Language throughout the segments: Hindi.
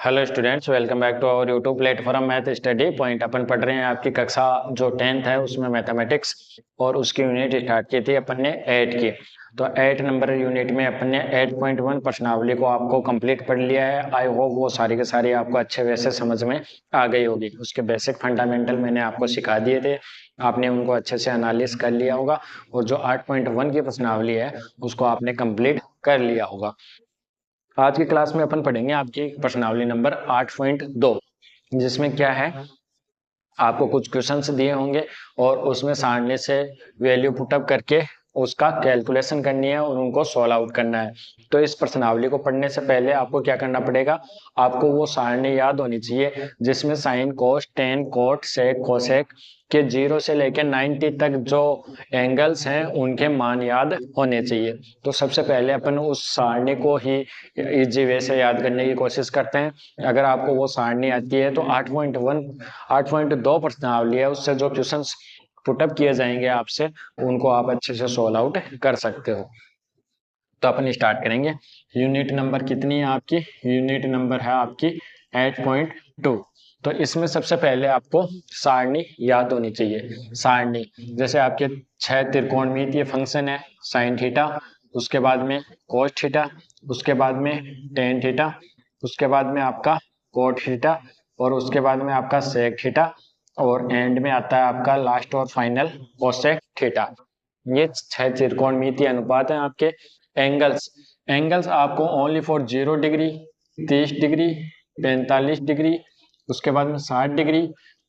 Hello students, welcome back to our YouTube platform math study point. अपन पढ़ रहे हैं आपकी कक्षा जो 10th है उसमें मैथमेटिक्स, और उसकी यूनिट स्टार्ट की थी अपन ने 8 की। तो 8 नंबर यूनिट में अपन ने 8.1 प्रश्नावली को आपको कंप्लीट पढ़ लिया है। आई होप वो सारी के सारी आपको अच्छे वैसे समझ में आ गई होगी। उसके बेसिक फंडामेंटल मैंने आपको सिखा दिए थे, आपने उनको अच्छे से एनालिसिस कर लिया होगा, और जो 8.1 की प्रश्नावली है उसको आपने कंप्लीट कर लिया होगा। आज की क्लास में अपन पढ़ेंगे आपकी प्रश्नावली नंबर 8.2, जिसमें क्या है, आपको कुछ क्वेश्चंस दिए होंगे और उसमें सारणी से वैल्यू पुटअप करके उसका कैलकुलेशन करनी है और उनको सॉल्व आउट करना है। तो इस प्रश्नावली को पढ़ने से पहले आपको क्या करना पड़ेगा, आपको वो सारणी याद होनी चाहिए जिसमें sine cos tan cot sec cosec के 0 से लेकर 90 तक जो एंगल्स हैं उनके मान याद होने चाहिए। तो सबसे पहले अपन उस सारणी को ही इजी वे से याद करने की कोशिश करते हैं। अगर आपको वो सारणी आती है तो 8.2 प्रश्नावली है, उससे जो क्वेश्चंस पुटअप किए जाएंगे आपसे उनको आप अच्छे से सोल्व आउट कर सकते हो। तो अपन स्टार्ट करेंगे। यूनिट नंबर कितनी है आपकी? यूनिट नंबर है आपकी 8.2। तो इसमें सबसे पहले आपको सारणी याद होनी चाहिए। सारणी जैसे आपके 6 त्रिकोणमितीय फंक्शन है, साइन थीटा, उसके बाद में कोस थीटा, उसके बाद में टेन थीटा, उसके बाद में आपका कोट थीटा, और उसके बाद में आपका सेक थीटा, और एंड में आता है आपका लास्ट और फाइनल कोसेक थीटा। ये 6 त्रिकोणमितीय अनुपात हैं आपके। एंगल्स एंगल्स आपको only for 0 degree, 30 degree, 45 degree, उसके बाद में 60 डिग्री,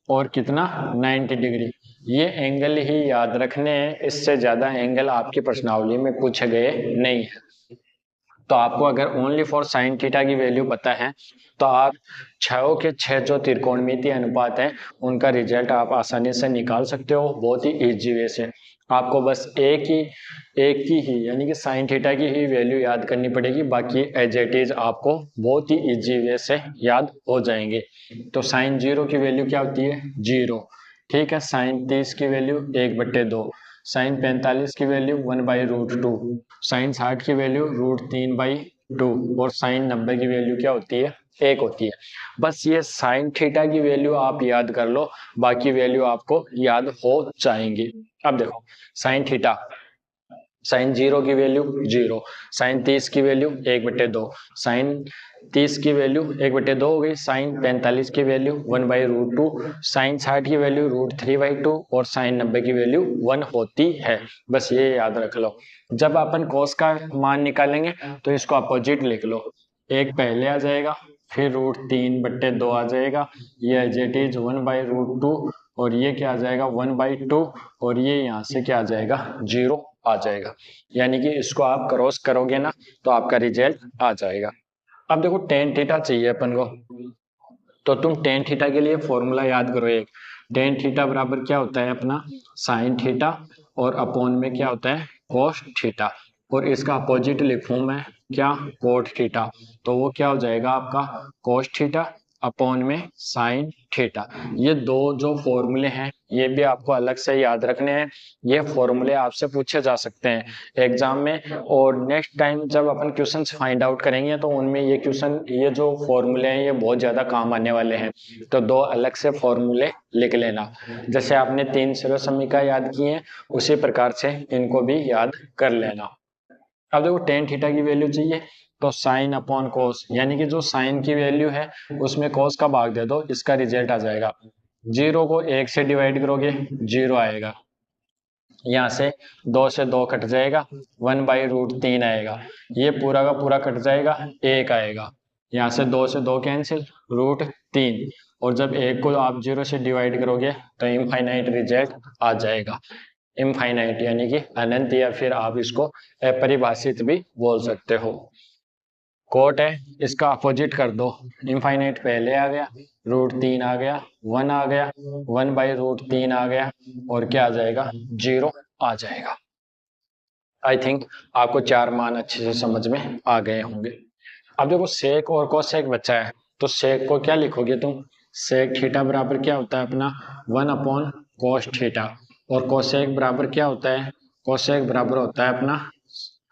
और कितना 90 डिग्री, ये एंगल ही याद रखने हैं। इससे ज्यादा एंगल आपकी प्रश्नावली में पूछे गए नहीं है। तो आपको अगर ओनली फॉर साइन थीटा की वैल्यू पता है तो आप 6 के 6 जो त्रिकोणमितीय अनुपात हैं उनका रिजल्ट आप आसानी से निकाल सकते हो, बहुत ही इजी वे से। आपको बस एक की ही यानी कि साइन थीटा की ही वैल्यू याद करनी पड़ेगी, बाकी एज इट इज आपको बहुत ही इजी वे से याद हो जाएंगे। तो साइन 0 की वैल्यू क्या होती है? 0। ठीक है, साइन 30 की वैल्यू 1/2, साइन 45 की वैल्यू 1/√2, साइन 60 की वैल्यू √3/2, और साइन 90 की वैल्यू क्या होती है? 1 होती है। बस ये साइन थीटा की वैल्यू आप याद कर लो, बाकी वैल्यू आपको याद हो जाएंगी। अब देखो, साइन थीटा, साइन 0 की वैल्यू 0, साइन 30 की वैल्यू 1/2, साइन 30 की वैल्यू 1/2 हो गई, साइन 45 की वैल्यू 1/√2, साइन 60 की वैल्यू √3/2, और साइन 90 की वैल्यू 1 होती है। बस ये याद रख लो। जब अपन कोस का मान निकालेंगे तो इसको अपोजिट लिख लो, एक पहले आ जाएगा, फिर √3/2 आ जाएगा, ये एज इट इज 1/√2, और ये क्या आ जाएगा 1/2, और ये यहाँ से क्या आ जाएगा 0 आ जाएगा। यानी कि इसको आप क्रॉस करोगे ना तो आपका रिजल्ट आ जाएगा। अब देखो, टेन थीटा चाहिए अपन को, तो तुम टेन थीटा के लिए फॉर्मूला याद करो। एक टेन थीटा बराबर क्या होता है अपना? साइन थीटा, और अपॉन में क्या होता है? कोस थीटा, और इसका अपोजिट लिखूं मैं क्या? Cot theta. तो वो क्या हो जाएगा आपका? कोस थीटा अपॉन में साइन थीटा। ये दो जो फॉर्मूले हैं ये भी आपको अलग से याद रखने हैं। ये फॉर्मूले आपसे पूछे जा सकते हैं एग्जाम में, और नेक्स्ट टाइम जब अपन क्वेश्चंस फाइंड आउट करेंगे तो उनमें ये जो फॉर्मूले हैं ये बहुत ज्यादा काम आने वाले हैं। तो दो अलग से फॉर्मूले लिख लेना, जैसे आपने 3 सरल समीकरण याद किए हैं उसी प्रकार से इनको भी याद कर लेना। अब देखो, टेन थीटा की वैल्यू चाहिए तो साइन अपॉन कोस, यानी कि जो साइन की वैल्यू है उसमें कोस का भाग दे दो, इसका रिजल्ट आ जाएगा। 0 को 1 से डिवाइड करोगे 0 आएगा, यहाँ से 2 से 2 कट जाएगा, 1/√3 आएगा, ये पूरा का पूरा कट जाएगा, 1 आएगा, यहाँ से 2 से 2 कैंसिल, √3, और जब 1 को आप 0 से डिवाइड करोगे तो इनफाइनाइट रिजल्ट आ जाएगा। इनफाइनाइट यानी कि अनंत, या फिर आप इसको अपरिभाषित भी बोल सकते हो। कोट है, इसका अपोजिट कर दो, इनफाइनाइट पहले आ गया, √3 आ गया, 1 आ गया, 1/√3 आ गया, और क्या आ जाएगा 0 आ जाएगा। आई थिंक आपको 4 मान अच्छे से समझ में आ गए होंगे। अब देखो, सेक और कोसेक बचा है, तो सेक को क्या लिखोगे तुम? सेक थीटा बराबर क्या होता है अपना? 1/cos थीटा, और कोसेक बराबर क्या होता है? कोसेक बराबर होता है अपना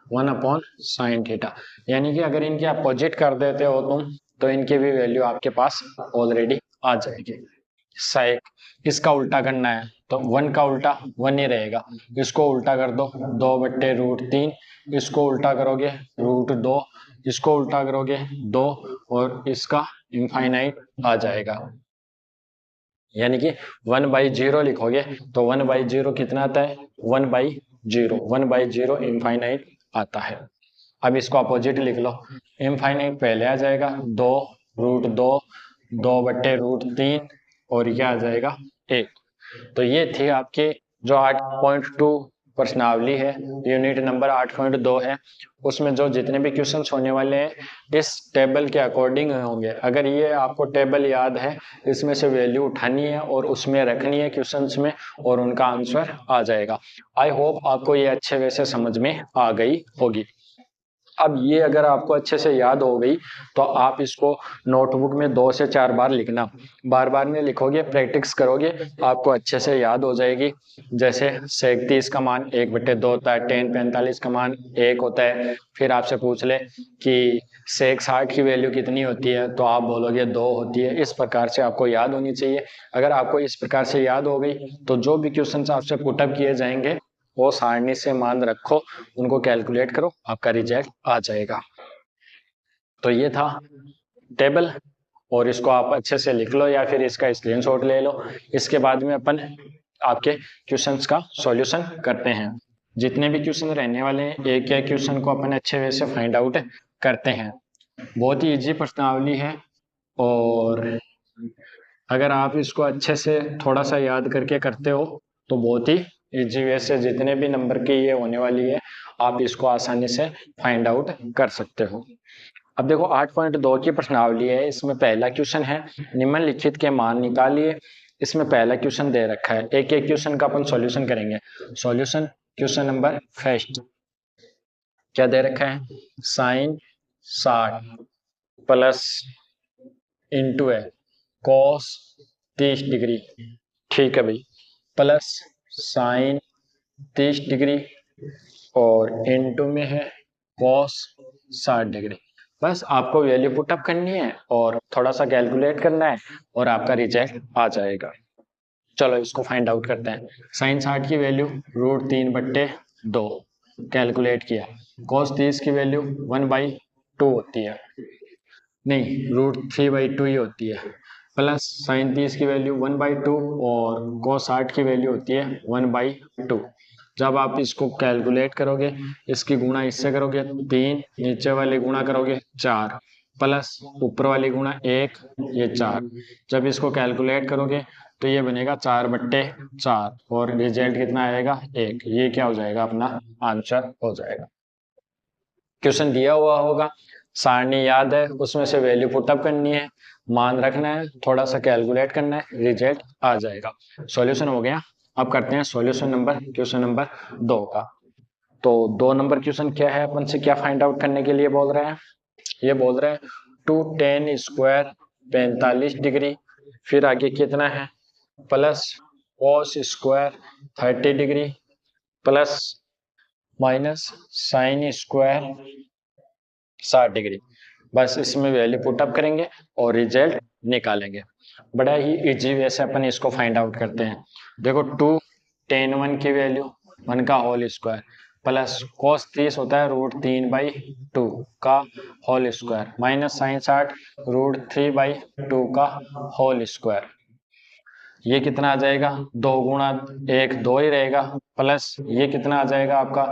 1/sin थीटा। यानी कि अगर इनके अपोजिट कर देते हो तुम तो इनकी भी वैल्यू आपके पास ऑलरेडी आ जाएगी। सेक इसका उल्टा करना है तो 1 का उल्टा 1 ही रहेगा, इसको उल्टा कर दो 2/√3, इसको उल्टा करोगे √2, इसको उल्टा करोगे 2 और इसका इनफाइनाइट आ जाएगा। यानी कि 1/0 लिखोगे तो 1/0 कितना आता है 1/0, 1/0 इनफाइनाइट आता है। अब इसको अपोजिट लिख लो, इनफाइनाइट पहले आ जाएगा 2√2, 2/√3 और ये आ जाएगा 1। तो ये थी आपके जो 8.2 प्रश्नावली है, यूनिट नंबर 8.2 है, उसमें जो जितने भी क्वेश्चंस होने वाले हैं इस टेबल के अकॉर्डिंग होंगे। अगर ये आपको टेबल याद है, इसमें से वैल्यू उठानी है और उसमें रखनी है क्वेश्चंस में और उनका आंसर आ जाएगा। आई होप आपको ये अच्छे वे से समझ में आ गई होगी। अब ये अगर आपको अच्छे से याद हो गई तो आप इसको नोटबुक में 2 से 4 बार लिखना, बार बार में लिखोगे, प्रैक्टिस करोगे, आपको अच्छे से याद हो जाएगी। जैसे sec 30 का मान 1/2 होता है, tan 45 का मान 1 होता है, फिर आपसे पूछ ले कि sec 60 की वैल्यू कितनी होती है तो आप बोलोगे 2 होती है। इस प्रकार से आपको याद होनी चाहिए। अगर आपको इस प्रकार से याद हो गई तो जो भी क्वेश्चन आपसे पुटअप किए जाएंगे वो सारणी से मान रखो, उनको कैलकुलेट करो, आपका रिजल्ट आ जाएगा। तो ये था टेबल और इसको आप अच्छे से लिख लो या फिर इसका स्क्रीनशॉट ले लो। इसके बाद में अपन आपके क्वेश्चंस का सॉल्यूशन करते हैं। जितने भी क्वेश्चन रहने वाले हैं एक एक क्वेश्चन को अपन अच्छे वे से फाइंड आउट करते हैं। बहुत ही इजी प्रश्नावली है और अगर आप इसको अच्छे से थोड़ा सा याद करके करते हो तो बहुत ही इजी वे से जितने भी नंबर की ये होने वाली है आप इसको आसानी से फाइंड आउट कर सकते हो। अब देखो 8.2 की प्रश्नावली है, इसमें पहला क्वेश्चन है निम्नलिखित के मान निकालिए। इसमें पहला क्वेश्चन दे रखा है, एक एक क्वेश्चन का अपन सॉल्यूशन करेंगे। सॉल्यूशन क्वेश्चन नंबर फर्स्ट क्या दे रखा है, sin 60 प्लस इंटू है cos 30 डिग्री, ठीक है भाई, प्लस साइन 30 डिग्री और इनटू में है cos 60 डिग्री। बस आपको वैल्यू पुटअप करनी है और थोड़ा सा कैलकुलेट करना है और आपका रिजल्ट आ जाएगा। चलो इसको फाइंड आउट करते हैं। साइन 60 की वैल्यू √3/2 कैलकुलेट किया, cos 30 की वैल्यू 1/2 होती है, नहीं √3/2 ही होती है, प्लस साइन 30 की वैल्यू 1/2 और cos 60 की वैल्यू होती है 1/2। जब आप इसको कैलकुलेट करोगे, इसकी गुणा इससे करोगे 3, नीचे वाले गुणा करोगे 4, प्लस ऊपर वाली गुणा 1, ये 4। जब इसको कैलकुलेट करोगे तो ये बनेगा 4/4 और रिजल्ट कितना आएगा 1। ये क्या हो जाएगा, अपना आंसर हो जाएगा। क्वेश्चन दिया हुआ होगा, सारणी याद है, उसमें से वैल्यू पुटअप करनी है, मान रखना है, थोड़ा सा कैलकुलेट करना है, रिजल्ट आ जाएगा। सॉल्यूशन हो गया। अब करते हैं सॉल्यूशन नंबर क्वेश्चन नंबर 2 का। तो 2 नंबर क्वेश्चन क्या है, अपन से क्या फाइंड आउट करने के लिए बोल रहे हैं, ये बोल रहे हैं 2 tan स्क्वायर 45 डिग्री, फिर आगे कितना है plus cos square 30 degree plus minus sine square 60 degree. बस इसमें वैल्यू पुटअप करेंगे और रिजल्ट निकालेंगे। बड़ा ही इजी वे से अपन इसको फाइंड आउट करते हैं। देखो 2 tan 1 की वैल्यू 1 का होल स्क्वायर प्लस cos 30 होता है √3/2 का होल स्क्वायर माइनस साइन 60 √3/2 का होल स्क्वायर। ये कितना आ जाएगा, 2 गुणा 1 2 ही रहेगा, प्लस ये कितना आ जाएगा आपका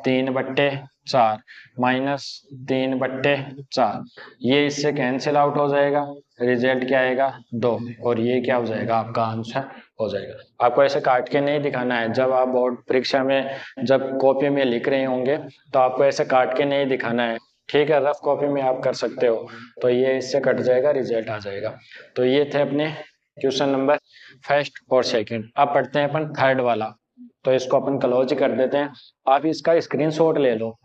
3/4 माइनस 3/4, ये इससे कैंसिल आउट हो जाएगा, रिजल्ट क्या आएगा 2 और ये क्या हो जाएगा, आपका आंसर हो जाएगा। आपको ऐसे काट के नहीं दिखाना है, जब आप बोर्ड परीक्षा में जब कॉपी में लिख रहे होंगे तो आपको ऐसे काट के नहीं दिखाना है, ठीक है, रफ कॉपी में आप कर सकते हो। तो ये इससे कट जाएगा, रिजल्ट आ जाएगा। तो ये थे अपने क्वेश्चन नंबर फर्स्ट और सेकंड। अब पढ़ते हैं अपन थर्ड वाला, तो इसको अपन क्लोज कर देते हैं। आप इसका स्क्रीनशॉट ले लो,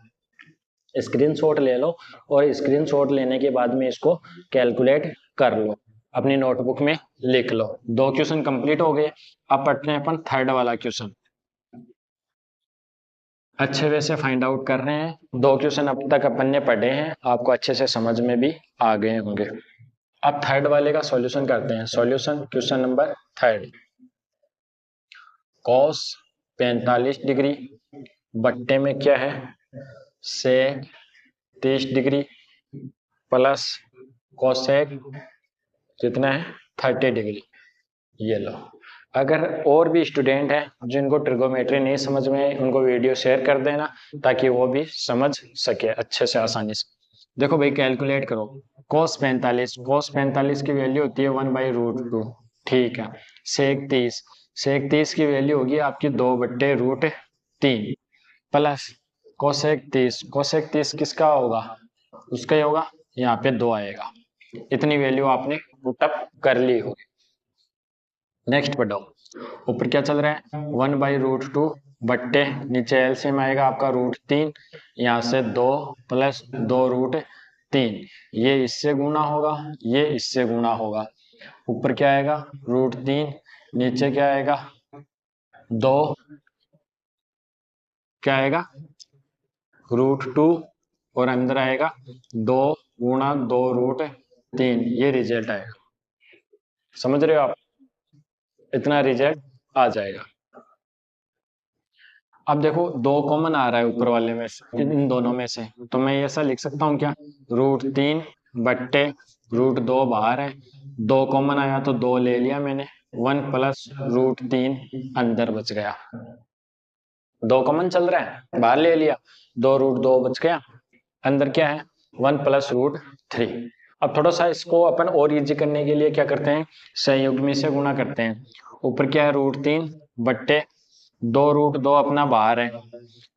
स्क्रीनशॉट ले लो और स्क्रीनशॉट लेने के बाद में इसको कैलकुलेट कर लो, अपनी नोटबुक में लिख लो। 2 क्वेश्चन कंप्लीट हो गए। अब पढ़ते हैं अपन थर्ड वाला क्वेश्चन। अच्छे वे से फाइंड आउट कर रहे हैं। 2 क्वेश्चन अब तक अपन ने पढ़े हैं, आपको अच्छे से समझ में भी आ गए होंगे। अब थर्ड वाले का सॉल्यूशन करते हैं। Solution question number third, cos 45 degree बट्टे में क्या है, सेक 30 डिग्री प्लस कोसेक कितना है 30 डिग्री। ये लो। अगर और भी स्टूडेंट हैं जिनको ट्रिगोमेट्री नहीं समझ में आई, उनको वीडियो शेयर कर देना ताकि वो भी समझ सके अच्छे से, आसानी से। देखो भाई, कैलकुलेट करो। cos 45 की वैल्यू होती है 1/√2, ठीक है। सेक 30 की वैल्यू होगी आपकी 2/√3 प्लस कोसेक 30 किसका होगा, उसका ही होगा, यहाँ पे 2 आएगा। इतनी वैल्यू आपने पुटअप कर ली होगी। नेक्स्ट पढ़ो, ऊपर क्या चल रहा है 1/√2 बट्टे नीचे एलसीएम आएगा आपका √3, यहाँ से 2 प्लस 2√3, ये इससे गुणा होगा, ये इससे गुणा होगा। ऊपर क्या आएगा √3, नीचे क्या आएगा 2, क्या आएगा √2 और अंदर आएगा 2 गुणा 2√3, ये रिजल्ट आएगा। समझ रहे हो आप, इतना रिजल्ट आ जाएगा। अब देखो 2 कॉमन आ रहा है ऊपर वाले में से, इन दोनों में से, तो मैं ऐसा लिख सकता हूँ क्या, √3 बट्टे √2 बाहर है, 2 कॉमन आया तो 2 ले लिया मैंने, 1 प्लस √3 अंदर बच गया। 2 कॉमन चल रहा है, बाहर ले लिया, 2√2 बच गया, अंदर क्या है 1 प्लस √3। अब थोड़ा सा इसको अपन और इजी करने के लिए क्या करते हैं, संयुग्मी से गुणा करते हैं। ऊपर क्या है √3 बट्टे 2√2 अपना बाहर है,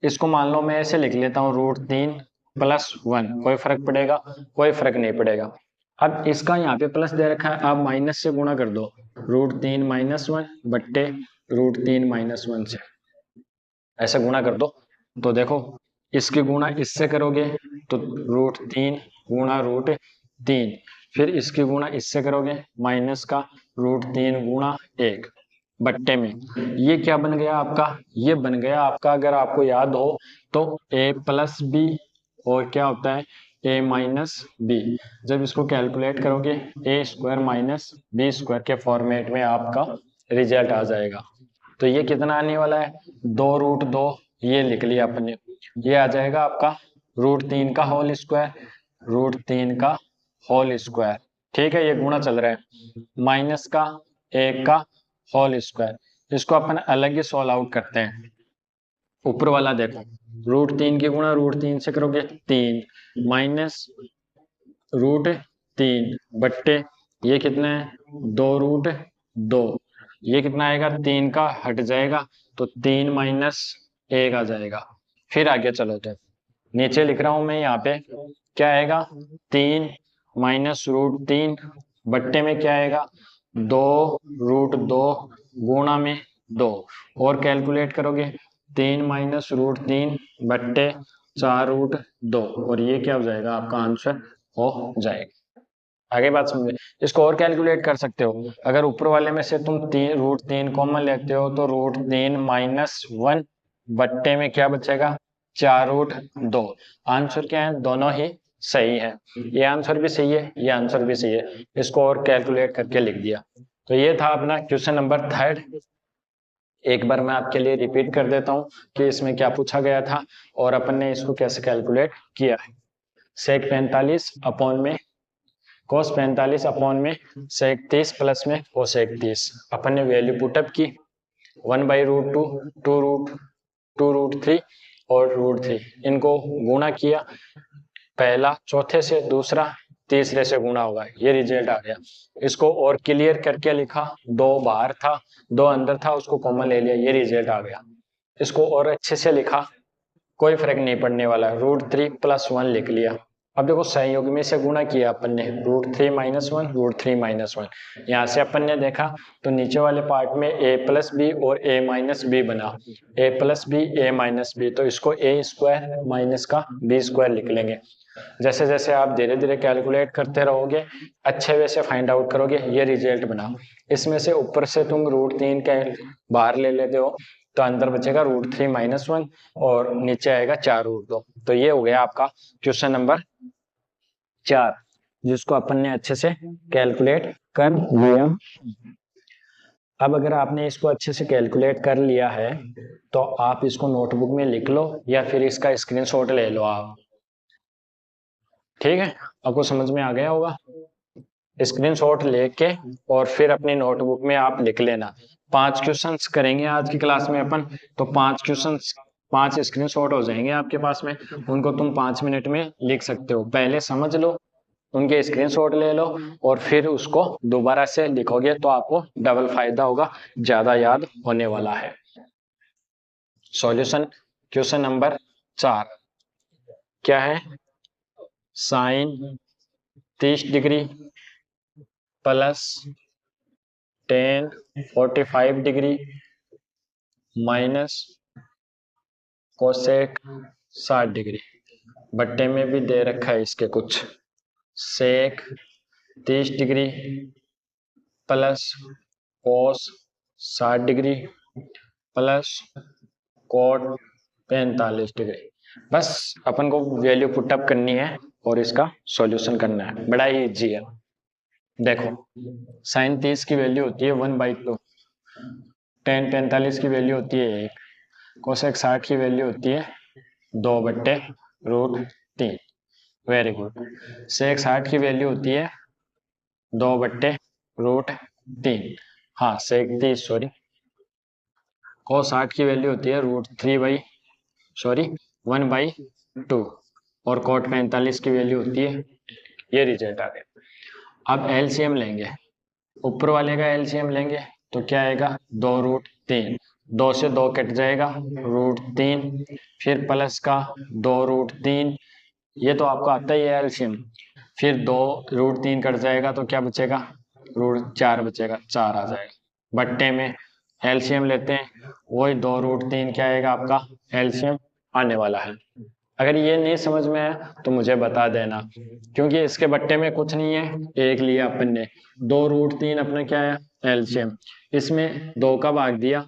इसको मान लो मैं ऐसे लिख लेता हूँ √3 प्लस 1, कोई फर्क पड़ेगा, कोई फर्क नहीं पड़ेगा। अब इसका यहाँ पे प्लस दे रखा है, आप माइनस से गुणा कर दो, √3 - 1 बट्टे √3 - 1 से ऐसे गुणा कर दो। तो देखो इसकी गुणा इससे करोगे तो √3 गुणा √3, फिर इसकी गुणा इससे करोगे माइनस का √3 गुणा 1 बट्टे में, ये क्या बन गया आपका, ये बन गया आपका, अगर आपको याद हो तो a प्लस बी, और क्या होता है a माइनस बी। जब इसको कैलकुलेट करोगे a² माइनस b² के फॉर्मेट में आपका रिजल्ट आ जाएगा। तो ये कितना आने वाला है 2√2, ये लिख लिया अपने, ये आ जाएगा आपका √3 का होल स्क्वायर, √3 का होल स्क्वायर, ठीक है। ये गुणा चल रहा है, माइनस का 1 का होल स्क्वायर। इसको अपन अलग ही सॉल्व आउट करते हैं। ऊपर वाला देखो, √3 की गुणा √3 से करोगे 3 माइनस √3 बट्टे ये कितना है 2√2, ये कितना आएगा 3 का हट जाएगा तो 3 माइनस 1 आ जाएगा। फिर आगे चलो, तो नीचे लिख रहा हूं मैं, यहाँ पे क्या आएगा 3 माइनस √3 बट्टे में क्या आएगा 2√2 गुणा में 2, और कैलकुलेट करोगे 3 माइनस √3 बट्टे 4√2, और ये क्या हो जाएगा आपका आंसर हो जाएगा। आगे बात समझे, इसको और कैलकुलेट कर सकते हो। अगर ऊपर वाले में से तुम √3 कॉमन लेते हो तो √3 - 1 बट्टे में क्या बचेगा 4√2। आंसर क्या है, दोनों ही सही है, ये आंसर भी सही है, ये आंसर भी सही है। इसको और कैलकुलेट करके लिख दिया। तो ये था अपना क्वेश्चन नंबर थर्ड। एक बार मैं आपके लिए रिपीट कर देता हूँ कि इसमें क्या पूछा गया था और अपन ने इसको कैसे कैलकुलेट किया है। सेक 45 अपॉन में cos 45 अपॉन में सेक 30 प्लस में कोसेक 30, अपन ने वैल्यू पुटअप की 1/√2, 2√3 और √3, इनको गुणा किया, पहला चौथे से, दूसरा तीसरे से गुणा होगा, ये रिजल्ट आ गया। इसको और क्लियर करके लिखा, 2 बाहर था 2 अंदर था, उसको कॉमन ले लिया, ये रिजल्ट आ गया। इसको और अच्छे से लिखा, कोई फर्क नहीं पड़ने वाला, √3 + 1 लिख लिया। अब देखो संयुग्मी से गुणा किया अपन ने, √3 - 1 √3 - 1, यहाँ से अपन ने देखा तो नीचे वाले पार्ट में a प्लस बी और a माइनस बी बना, a plus B a minus B, तो इसको a² माइनस का b² लिख लेंगे। जैसे जैसे आप धीरे धीरे कैलकुलेट करते रहोगे, अच्छे वे से फाइंड आउट करोगे, ये रिजल्ट बना। इसमें से ऊपर से तुम √3 के बाहर ले लेते हो तो अंदर बचेगा √3 - 1 और नीचे आएगा 4√2। तो ये हो गया आपका क्वेश्चन नंबर 4, जिसको अपन ने अच्छे से कैलकुलेट कर लिया। अब अगर आपने इसको अच्छे से कैलकुलेट कर लिया है तो आप इसको नोटबुक में लिख लो या फिर इसका स्क्रीनशॉट ले लो आप। ठीक है, आपको समझ में आ गया होगा। स्क्रीनशॉट लेके और फिर अपनी नोटबुक में आप लिख लेना। 5 क्वेश्चंस करेंगे आज की क्लास में अपन, तो 5 क्वेश्चंस 5 स्क्रीनशॉट हो जाएंगे आपके पास में। उनको तुम 5 मिनट में लिख सकते हो। पहले समझ लो, उनके स्क्रीनशॉट ले लो और फिर उसको दोबारा से लिखोगे तो आपको डबल फायदा होगा, ज्यादा याद होने वाला है। सॉल्यूशन क्वेश्चन नंबर 4 क्या है? Sine 30 degree plus tan 45 degree minus cosec 60 degree. बट्टे में भी दे रखा है इसके कुछ। Sec 30 degree plus cos 60 degree plus cot 45 degree. बस अपन को वैल्यू पुटअप करनी है और इसका सॉल्यूशन करना है। बड़ा ही इजी है। देखो, साइन 30 की वैल्यू होती है 1/2, टेन 45 की वैल्यू होती है 1, कोसेक 60 की वैल्यू होती है 2/√3। Very good. सेक 60 की वैल्यू होती है 2/√3। हाँ, सेक 30 सॉरी। कोस 60 की वैल्यू होती है √1/2 और कोट 45 की वैल्यू होती है, ये रिजल्ट आ गया। अब एलसीएम लेंगे, ऊपर वाले का एलसीएम लेंगे तो क्या आएगा? 2√3, 2 से 2 कट जाएगा √3, फिर प्लस का 2√3, ये तो आपको आता ही है एलसीएम। फिर 2√3 कट जाएगा तो क्या बचेगा? √4 बचेगा, 4 आ जाएगा। बट्टे में एलसीएम लेते हैं, वही 2√3 क्या आएगा आपका एलसीएम आने वाला है। अगर ये नहीं समझ में आया तो मुझे बता देना, क्योंकि इसके बट्टे में कुछ नहीं है, एक लिया अपन ने। 2√3 अपना क्या है? एलसीएम। इसमें 2 का भाग दिया,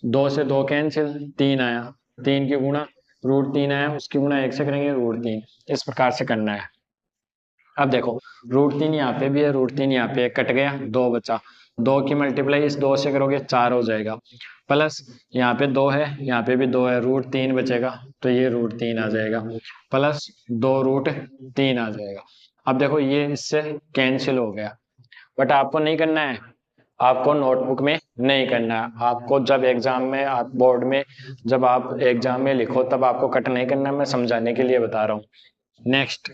2 से 2 कैंसिल, 3 आया, 3 की गुणा √3 आया, उसकी गुणा 1 से करेंगे √3। इस प्रकार से करना है। अब देखो, √3 यहाँ पे भी है, √3 यहाँ पे कट गया, 2 बचा, 2 की मल्टीप्लाई इस 2 से करोगे 4 हो जाएगा, प्लस यहाँ पे 2 है, यहाँ पे भी 2 है, √3 बचेगा तो ये √3 आ जाएगा, प्लस 2√3 आ जाएगा। अब देखो ये इससे कैंसिल हो गया, बट आपको नहीं करना है, आपको नोटबुक में नहीं करना है। आपको जब एग्जाम में, आप बोर्ड में जब आप एग्जाम में लिखो तब आपको कट नहीं करना, मैं समझाने के लिए बता रहा हूँ। नेक्स्ट,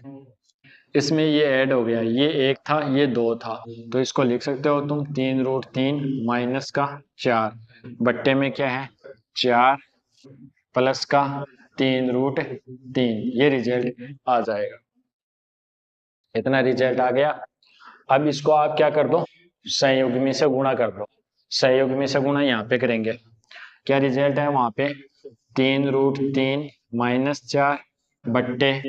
इसमें ये ऐड हो गया, ये 1 था, ये 2 था, तो इसको लिख सकते हो तुम 3√3 माइनस का 4, बट्टे में क्या है? 4 प्लस का 3√3, ये रिजल्ट आ जाएगा। इतना रिजल्ट आ गया। अब इसको आप क्या कर दो? संयुग्मी से गुणा कर दो। संयुग्मी से गुणा यहाँ पे करेंगे, क्या रिजल्ट है वहां पे? 3√3 माइनस 4 बट्टे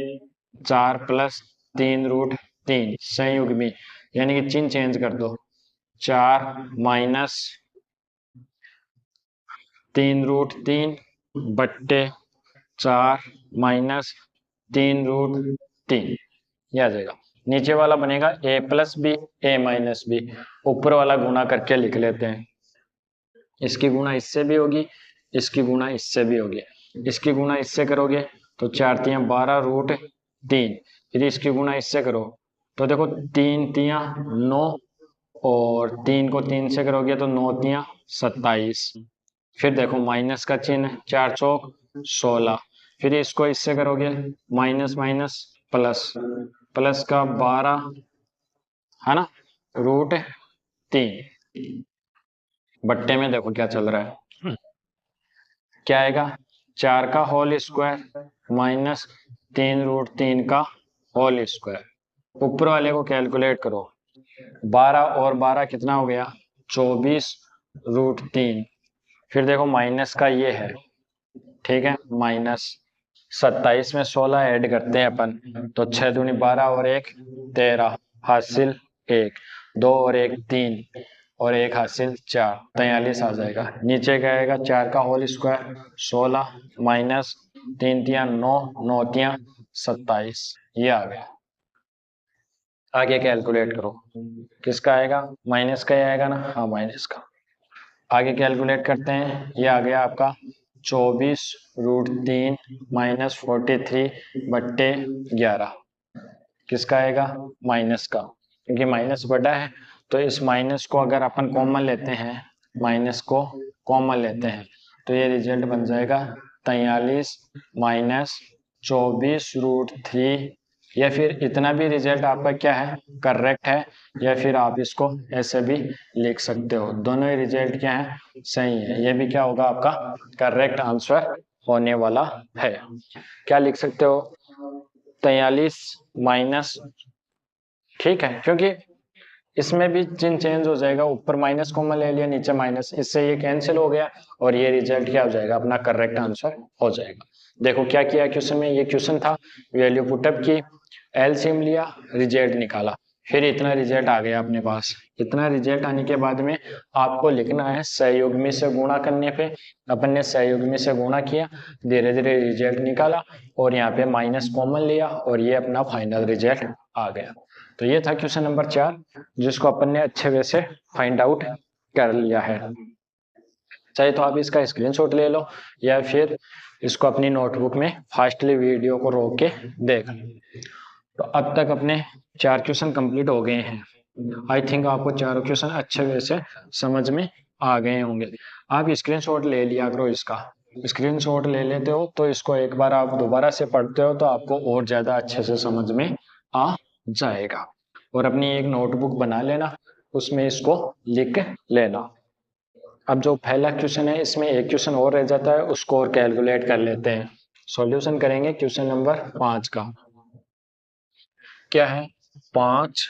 4 प्लस 3√3 संयुग्मी, यानी कि चिन्ह चेंज कर दो, 4 माइनस 3√3 बट्टे 4 माइनस 3√3, ये आ जाएगा। नीचे वाला बनेगा a plus B a minus B, ऊपर वाला गुणा करके लिख लेते हैं। इसकी गुणा इससे भी होगी, इसकी गुणा इससे भी होगी। इसकी गुणा इससे करोगे तो 4 तियां 12√3, फिर इसकी गुणा इससे करो तो देखो 3 तियां 9 और 3 को 3 से करोगे तो 9 तियां 27। फिर देखो माइनस का चिन्ह, 4 चौक 16, फिर इसको इससे करोगे माइनस माइनस प्लस, प्लस का 12 है ना √3। बट्टे में देखो क्या चल रहा है, क्या आएगा? 4 का होल स्क्वायर माइनस 3√3 का होल स्क्वायर। ऊपर वाले को कैलकुलेट करो, 12 और 12 कितना हो गया? 24√3। फिर देखो माइनस का ये है, ठीक है, माइनस 27 में 16 ऐड करते हैं अपन, तो 6 दूनी 12 और 1 13, हासिल 1, 2 और 1 3, और एक हासिल 4, 43 आ जाएगा। नीचे क्या आएगा, 4 का होल स्क्वायर 16 माइनस 3 तिया 9, 9 तिया 27, ये आ गया। आगे कैलकुलेट करो, किसका आएगा, माइनस का ही आएगा ना, हाँ माइनस का। आगे कैलकुलेट करते हैं, ये आ गया आपका 24√3 माइनस 43/11, किसका आएगा, माइनस का, क्योंकि माइनस बड़ा है। तो इस माइनस को अगर अपन कॉमन लेते हैं, माइनस को कॉमन लेते हैं, तो ये रिजल्ट बन जाएगा 43 माइनस 24√3, या फिर इतना भी रिजल्ट आपका क्या है, करेक्ट है, या फिर आप इसको ऐसे भी लिख सकते हो। दोनों ही रिजल्ट क्या है, सही है। ये भी क्या होगा, आपका करेक्ट आंसर होने वाला है। क्या लिख सकते हो, 43 माइनस, ठीक है, क्योंकि इसमें भी चिन्ह चेंज हो जाएगा, ऊपर माइनस कॉमन ले लिया, नीचे माइनस, इससे ये कैंसिल हो गया और ये रिजल्ट क्या हो जाएगा, अपना करेक्ट आंसर हो जाएगा। देखो क्या किया क्वेश्चन में, ये क्वेश्चन था, वैल्यू पुटअप की, एलसीएम लिया, रिजल्ट निकाला, फिर इतना रिजल्ट आ गया अपने पास। इतना रिजल्ट आने के बाद में आपको लिखना है सहयोगी से गुणा करने पे। अपन ने सहयोगी से गुणा किया, धीरे धीरे रिजल्ट निकाला और यहाँ पे माइनस कॉमन लिया और ये अपना फाइनल रिजल्ट आ गया। तो ये था क्वेश्चन नंबर 4, जिसको अपन ने अच्छे वे से फाइंड आउट कर लिया है। चाहे तो आप इसका स्क्रीनशॉट ले लो या फिर इसको अपनी नोटबुक में फास्टली वीडियो को रोक के देख लो। तो अब तक अपने 4 क्वेश्चन कंप्लीट हो गए हैं। आई थिंक आपको 4 क्वेश्चन अच्छे वे से समझ में आ गए होंगे। आप स्क्रीनशॉट ले लिया करो, इसका स्क्रीनशॉट ले लेते हो तो इसको एक बार आप दोबारा से पढ़ते हो तो आपको और ज़्यादा अच्छे से समझ में आ जाएगा। और अपनी एक नोटबुक बना लेना, उसमें इसको लिख लेना। अब जो पहला क्वेश्चन है, इसमें एक क्वेश्चन और रह जाता है, उसको और कैलकुलेट कर लेते हैं। सॉल्यूशन करेंगे क्वेश्चन नंबर 5 का। क्या है, 5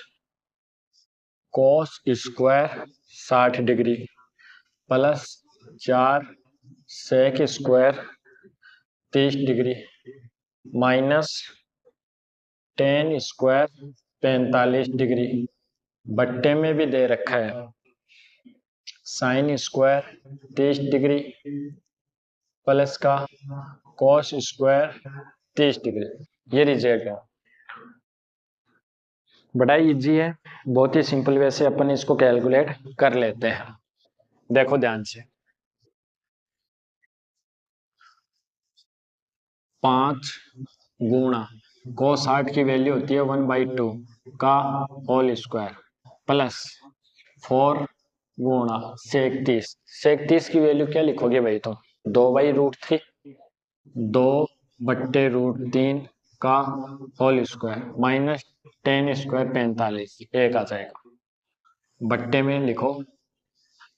cos square 60 degree plus 4 sec square 30 degree minus 10 square 45 degree, बट्टे में भी दे रखा है साइन स्क्वायर 30 डिग्री प्लस का cos स्क्वायर 30 डिग्री। ये रिजल्ट है, बड़ा इजी है, बहुत ही सिंपल वे से अपन इसको कैलकुलेट कर लेते हैं। देखो ध्यान से, 5 गुणा cos 60 की वैल्यू होती है 1/2 का होल स्क्वायर प्लस 4 गुणा sec 30, sec 30 की वैल्यू क्या लिखोगे भाई, तो 2/√3, 2/√3 का होल स्क्वायर माइनस 10 स्क्वायर 45, एक आ जाएगा। बट्टे में लिखो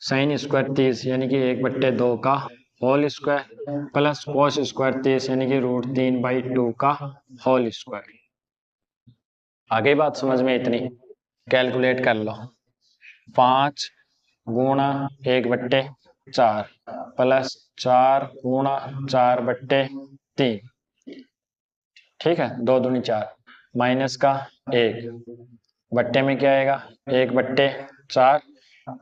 साइन स्क्वायर 30 यानी कि 1/2 का whole square plus cos square 30 यानी कि √3/2 का होल स्क्वायर। आगे बात समझ में इतनी, कैलकुलेट कर लो। 5 गुणा 1/4 प्लस 4 गुणा 4/3, ठीक है, 2 दूनी 4 माइनस का 1, बट्टे में क्या आएगा 1/4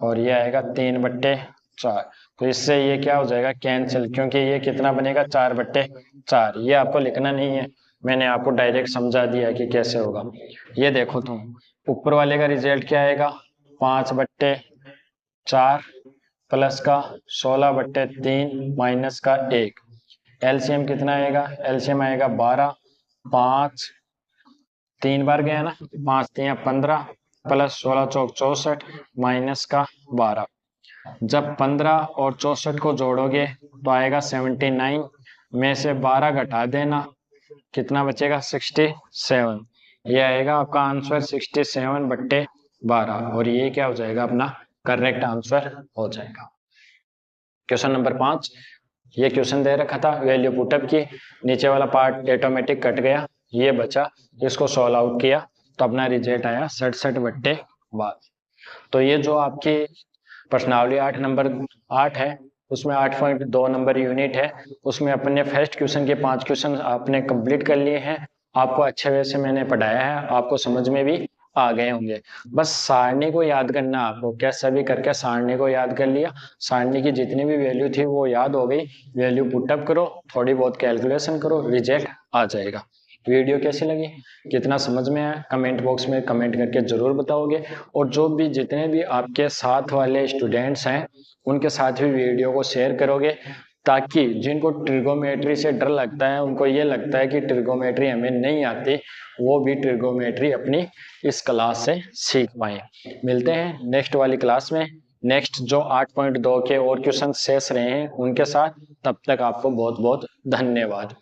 और ये आएगा 3/4। तो इससे ये क्या हो जाएगा, कैंसिल, क्योंकि ये कितना बनेगा 4/4। ये आपको लिखना नहीं है, मैंने आपको डायरेक्ट समझा दिया कि कैसे होगा। ये देखो तुम, ऊपर वाले का रिजल्ट क्या आएगा 5/4 प्लस का 16/3 माइनस का 1। एलसीएम कितना आएगा, एलसीएम आएगा 12, 5 3 बार गया ना, 5 3 15 प्लस 16 चौक 64 माइनस का 12। जब 15 और 64 को जोड़ोगे तो आएगा 79, में से 12 घटा देना, कितना बचेगा 67। ये आएगा आपका आंसर 67/12 और ये क्या हो जाएगा, अपना करेक्ट आंसर हो जाएगा। क्वेश्चन नंबर 5, ये क्वेश्चन दे रखा था वैल्यू पुटअप की, नीचे वाला पार्ट ऑटोमेटिक कट गया, ये बचा, इसको सॉल्व आउट किया तो अपना रिजल्ट आया 67/12। तो ये जो आपकी प्रश्नावली 8 नंबर 8 है, उसमें 8.2 नंबर यूनिट है, उसमें अपन ने फर्स्ट क्वेश्चन के 5 क्वेश्चन आपने कंप्लीट कर लिए हैं। आपको अच्छे वे से मैंने पढ़ाया है, आपको समझ में भी आ गए होंगे। बस सारणी को याद करना आपको, क्या सभी करके सारणी को याद कर लिया, सारणी की जितनी भी वैल्यू थी वो याद हो गई, वैल्यू पुटअप करो, थोड़ी बहुत कैलकुलेशन करो, रिजल्ट आ जाएगा। वीडियो कैसी लगी, कितना समझ में आया, कमेंट बॉक्स में कमेंट करके जरूर बताओगे। और जो भी जितने भी आपके साथ वाले स्टूडेंट्स हैं उनके साथ भी वीडियो को शेयर करोगे, ताकि जिनको ट्रिगोमेट्री से डर लगता है, उनको ये लगता है कि ट्रिगोमेट्री हमें नहीं आती, वो भी ट्रिगोमेट्री अपनी इस क्लास से सीख पाए। मिलते हैं नेक्स्ट वाली क्लास में, नेक्स्ट जो 8.2 के और क्वेश्चन शेष रहे हैं उनके साथ। तब तक आपको बहुत बहुत धन्यवाद।